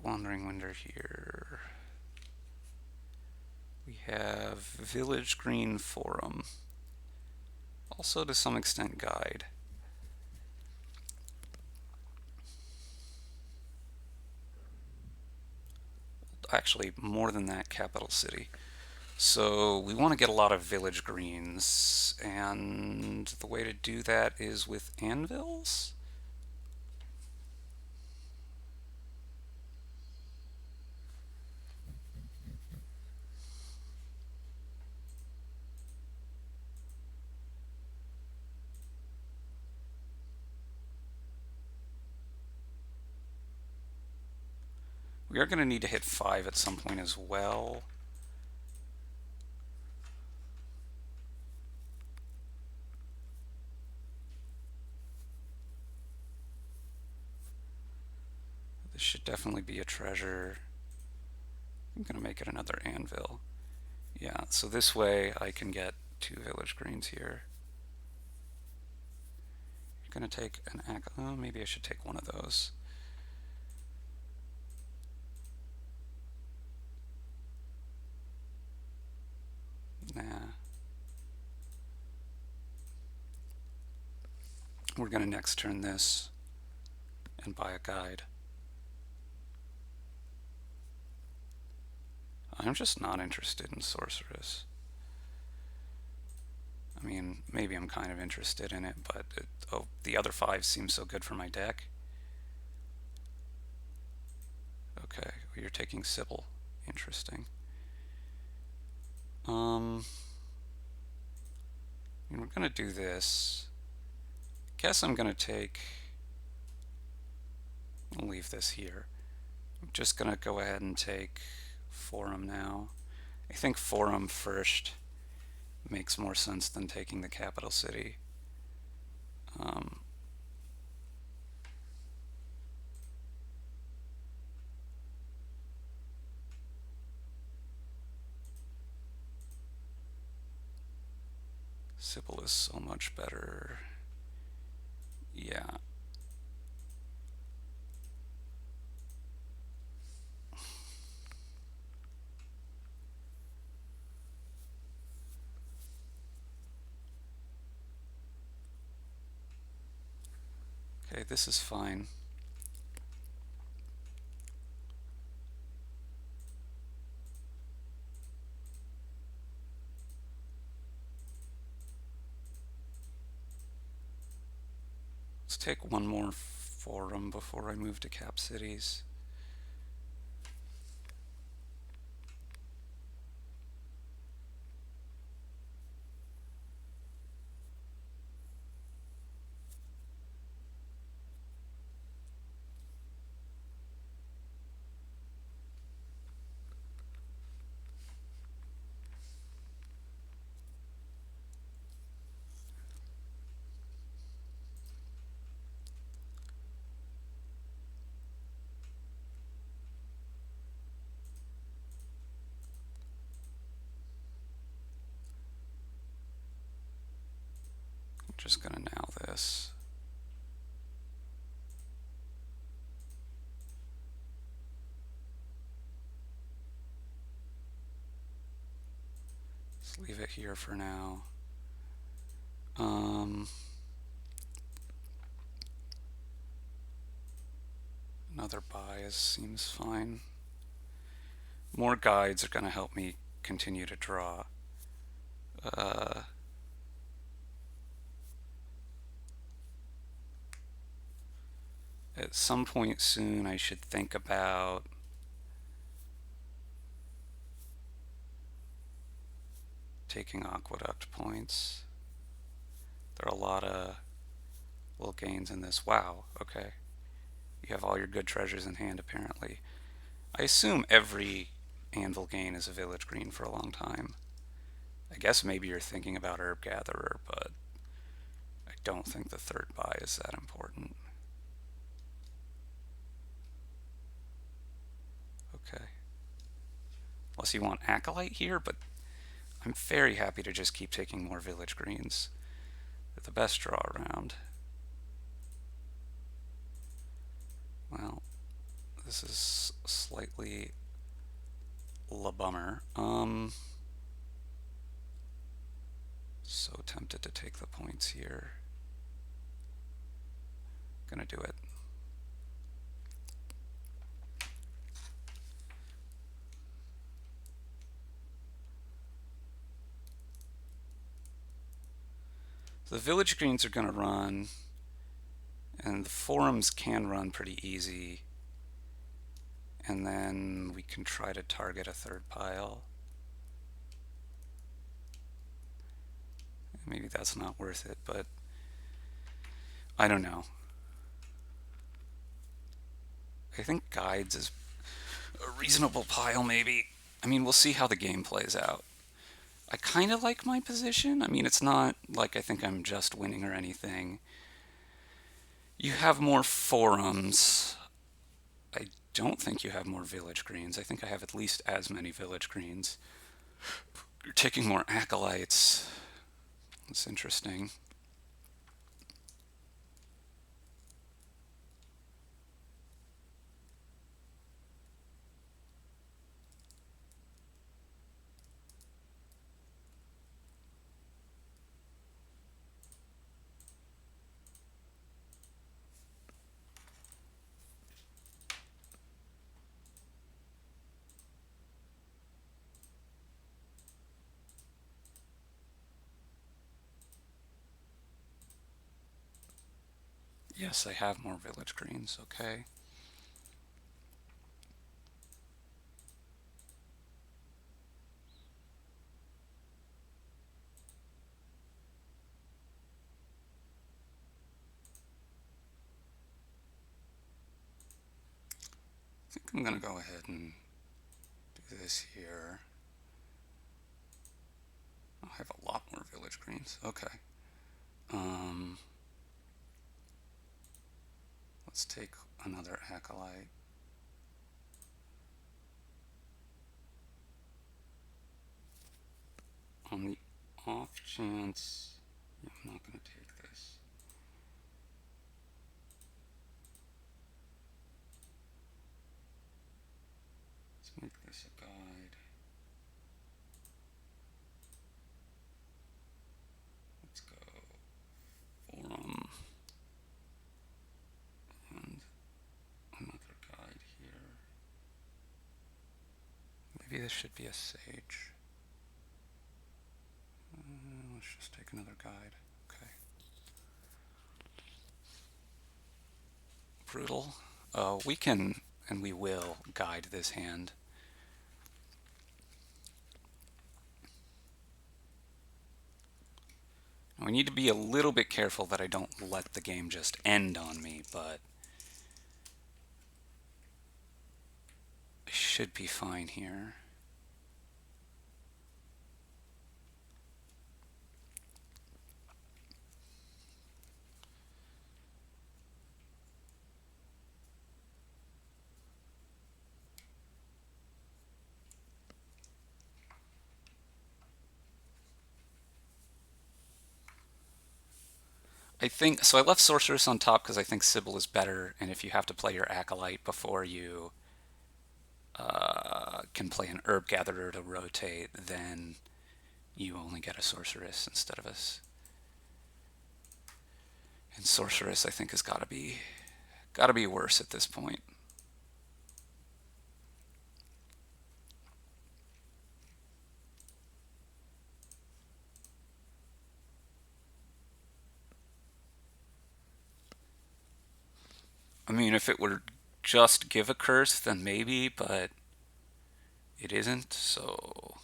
Wandering Winder here. We have Village Green Forum. Also, to some extent, Guide. Actually, more than that, Capital City. So we want to get a lot of village greens, and the way to do that is with anvils? We are going to need to hit 5 at some point as well. This should definitely be a treasure. I'm going to make it another anvil. Yeah, so this way I can get 2 village greens here. I'm going to take an oh, maybe I should take one of those. Nah. We're going to next turn this and buy a guide. I'm just not interested in sorceress. I mean, maybe I'm kind of interested in it, but the other 5 seem so good for my deck. Okay, well, you're taking Sybil. Interesting. We're gonna do this. Guess I'm gonna take. I'll leave this here. I'm just gonna go ahead and take Forum now. I think Forum first makes more sense than taking the capital city. Sybil is so much better. Yeah. Okay, this is fine. Let's take one more Forum before I move to Cap Cities. I'm just gonna now this. Let's leave it here for now. Another buy seems fine. More guides are going to help me continue to draw. At some point soon, I should think about taking aqueduct points. There are a lot of little gains in this. Wow, okay. You have all your good treasures in hand, apparently. I assume every anvil gain is a village green for a long time. I guess maybe you're thinking about Herb Gatherer, but I don't think the third buy is that important. Okay. Unless you want Acolyte here, but I'm very happy to just keep taking more village greens. They're the best draw around. Well, This is slightly la bummer. So tempted to take the points here. Gonna do it. So the village greens are gonna run, and the forums can run pretty easy. And then we can try to target a third pile. Maybe that's not worth it, but I don't know. I think guides is a reasonable pile, maybe. I mean, we'll see how the game plays out. I kind of like my position. I mean, it's not like I think I'm just winning or anything. You have more forums. I don't think you have more village greens. I think I have at least as many village greens. You're taking more acolytes. That's interesting. Yes, I have more village greens. Okay. I think I'm going to go ahead and do this here. I have a lot more village greens. Okay. Let's take another acolyte. On the off chance, yeah, I'm not going to take this. Let's make this a guide. Let's go forum and another guide here. Maybe this should be a sage. Let's just take another guide. Okay. Brutal. We can and we will guide this hand. We need to be a little bit careful that I don't let the game just end on me, but I should be fine here. I think so. I left Sorceress on top because I think Sybil is better, and if you have to play your Acolyte before you can play an Herb Gatherer to rotate, then you only get a Sorceress instead of us. And Sorceress, I think, has got to be worse at this point. I mean, if it were just give a curse, then maybe, but it isn't, so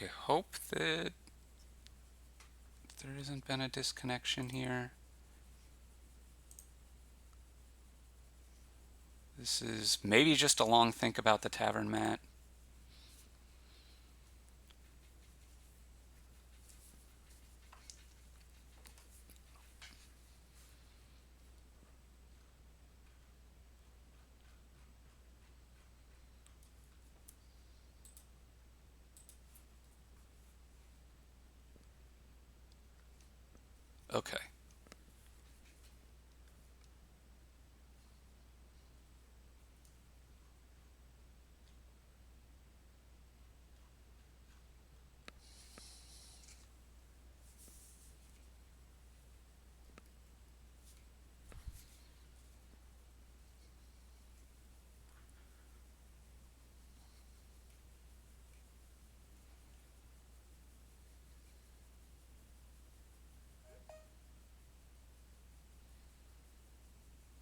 I hope that there hasn't been a disconnection here. This is maybe just a long think about the tavern mat. Okay.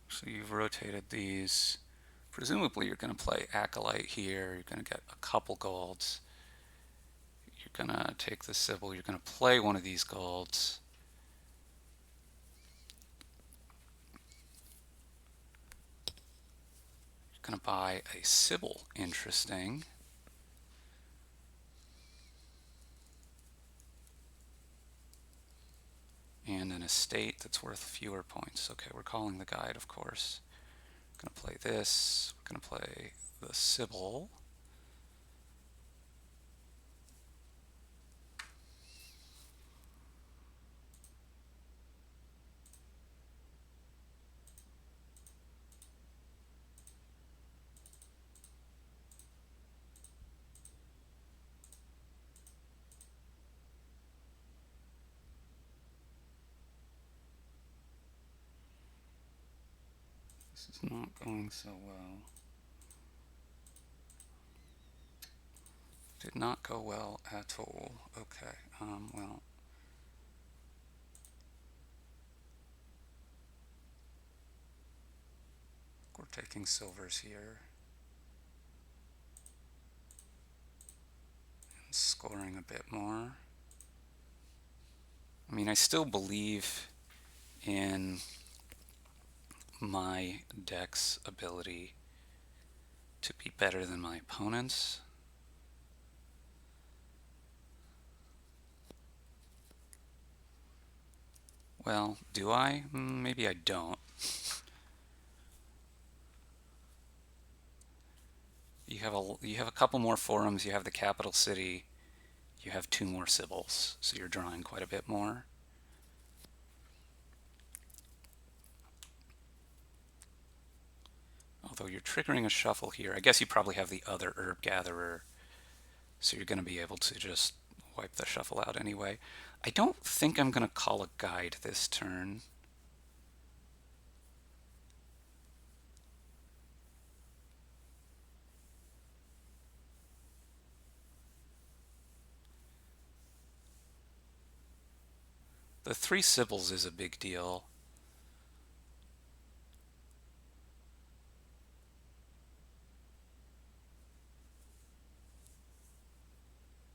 So you've rotated these. Presumably you're going to play Acolyte here. You're going to get a couple golds. You're going to take the Sybil. You're going to play one of these golds. You're going to buy a Sybil. Interesting. And an estate that's worth fewer points. Okay, we're calling the guide, of course. We're going to play this. We're going to play the Sybil. This is not going so well. Did not go well at all. Okay, well. We're taking silvers here. And scoring a bit more. I mean, I still believe in my deck's ability to be better than my opponents. Well, do I? Maybe I don't. You have a couple more forums. You have the capital city. You have 2 more Sibyls, so you're drawing quite a bit more. Although you're triggering a shuffle here. I guess you probably have the other Herb Gatherer, so you're going to be able to just wipe the shuffle out anyway. I don't think I'm going to call a guide this turn. The 3 Sibyls is a big deal.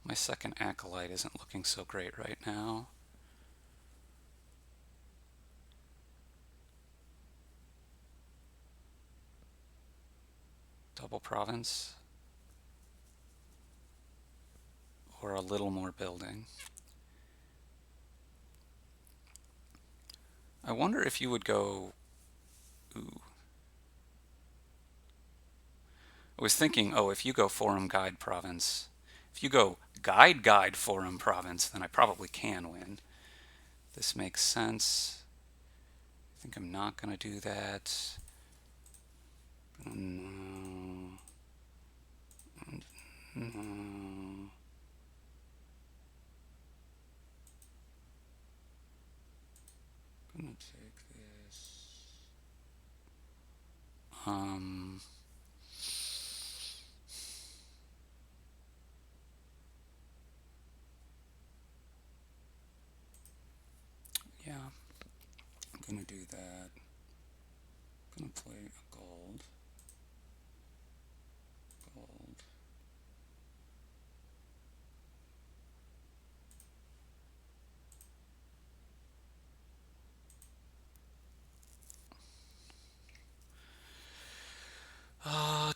My second Acolyte isn't looking so great right now. Double Province. Or a little more building. I wonder if you would go... Ooh. I was thinking, oh, if you go Forum Guide Province, if you go Guide Forum Province, then I probably can win. This makes sense. I think I'm not going to do that. No. No. Gonna take this. Yeah, I'm gonna do that. I'm gonna play a gold. Gold.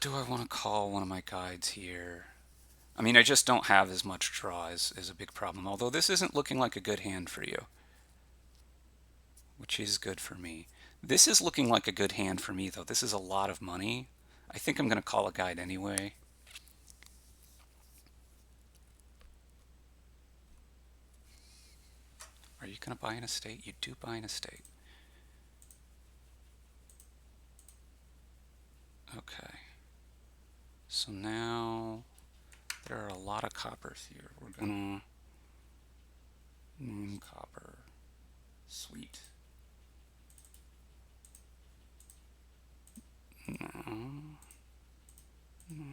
Do I want to call one of my guides here? I mean, I just don't have as much draw is a big problem. Although this isn't looking like a good hand for you, which is good for me. This is looking like a good hand for me, though. This is a lot of money. I think I'm going to call a guide anyway. Are you going to buy an estate? You do buy an estate. Okay. So now there are a lot of coppers here. We're going to name copper. Sweet. No. No.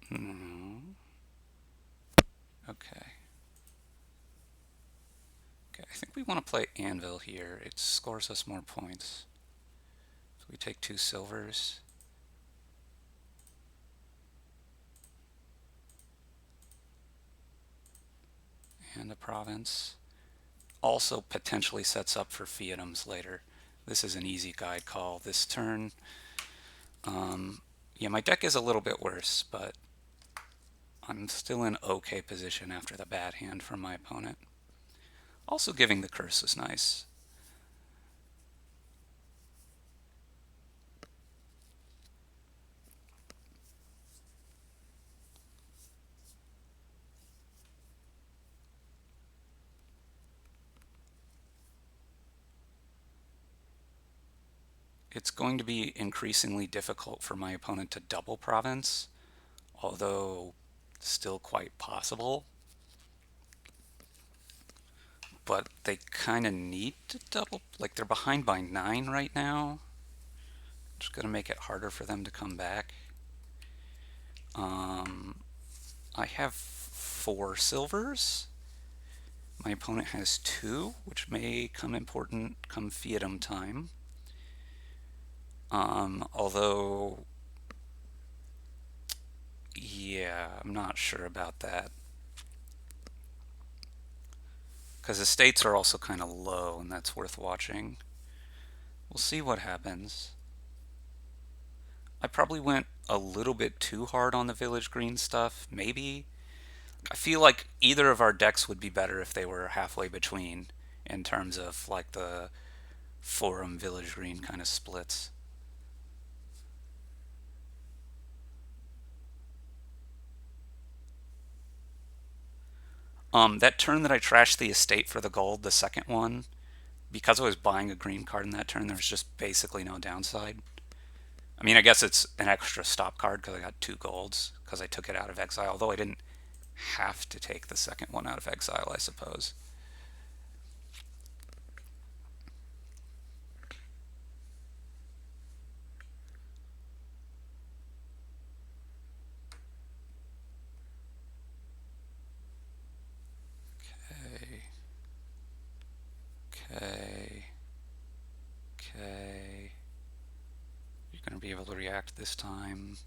No. Okay. Okay, I think we want to play anvil here. It scores us more points. So we take 2 silvers. And a province. Also potentially sets up for fiatums later. This is an easy guide call this turn. Yeah, my deck is a little bit worse, but I'm still in okay position after the bad hand from my opponent. Also giving the curse is nice. It's going to be increasingly difficult for my opponent to double province, although still quite possible. But they kind of need to double, like they're behind by 9 right now. It's going to make it harder for them to come back. I have 4 silvers. My opponent has 2, which may come important come fiatum time. Although, yeah, I'm not sure about that. Because the estates are also kind of low, and that's worth watching. We'll see what happens. I probably went a little bit too hard on the village green stuff, maybe. I feel like either of our decks would be better if they were halfway between in terms of like the forum village green kind of splits. That turn that I trashed the estate for the gold, the second one, because I was buying a green card in that turn, there was just basically no downside. I mean, I guess it's an extra stop card because I got 2 golds because I took it out of exile, although I didn't have to take the second one out of exile, I suppose. Okay. Okay. Okay. You're going to be able to react this time.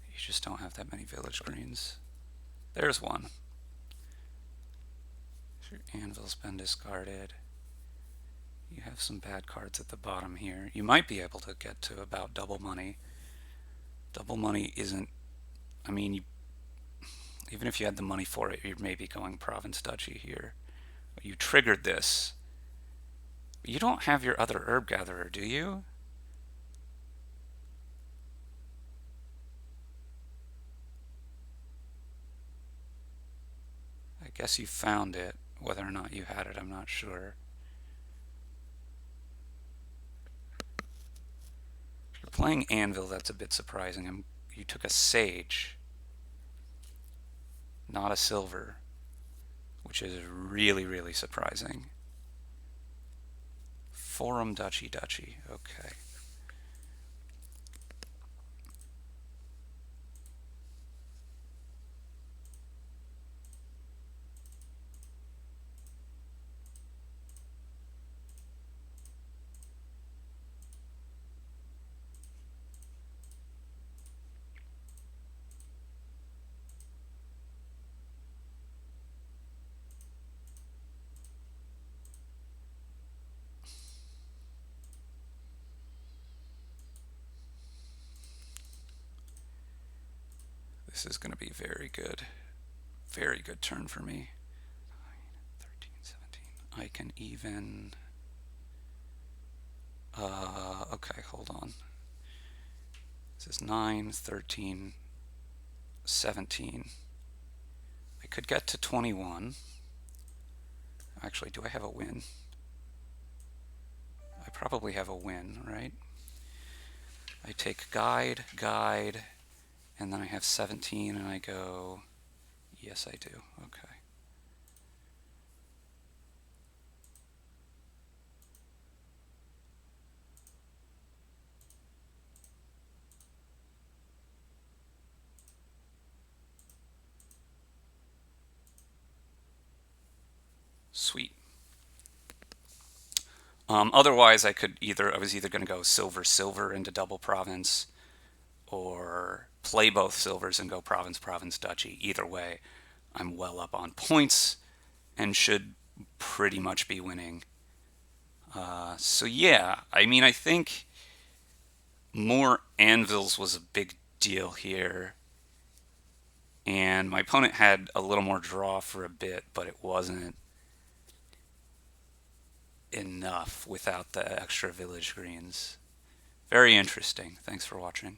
You just don't have that many village greens. There's one. Your anvil's been discarded. You have some bad cards at the bottom here. You might be able to get to about double money. Double money isn't, I mean, even if you had the money for it, you're maybe going province duchy here. You triggered this. You don't have your other herb gatherer, do you? I guess you found it. Whether or not you had it, I'm not sure. If you're playing anvil, that's a bit surprising. You took a sage, not a silver, which is really, really surprising. Forum duchy. Okay. This is going to be very good. Very good turn for me. 13, 17. I can even... okay, hold on. This is 9, 13, 17. I could get to 21. Actually, do I have a win? I probably have a win, right? I take guide, guide, and then I have 17 and I go, yes I do, okay. Sweet. Otherwise, I was either going to go silver, silver into double province, or play both silvers and go province, province, duchy. Either way, I'm well up on points and should pretty much be winning. So yeah, I mean, I think more anvils was a big deal here. And my opponent had a little more draw for a bit, but it wasn't enough without the extra village greens. Very interesting. Thanks for watching.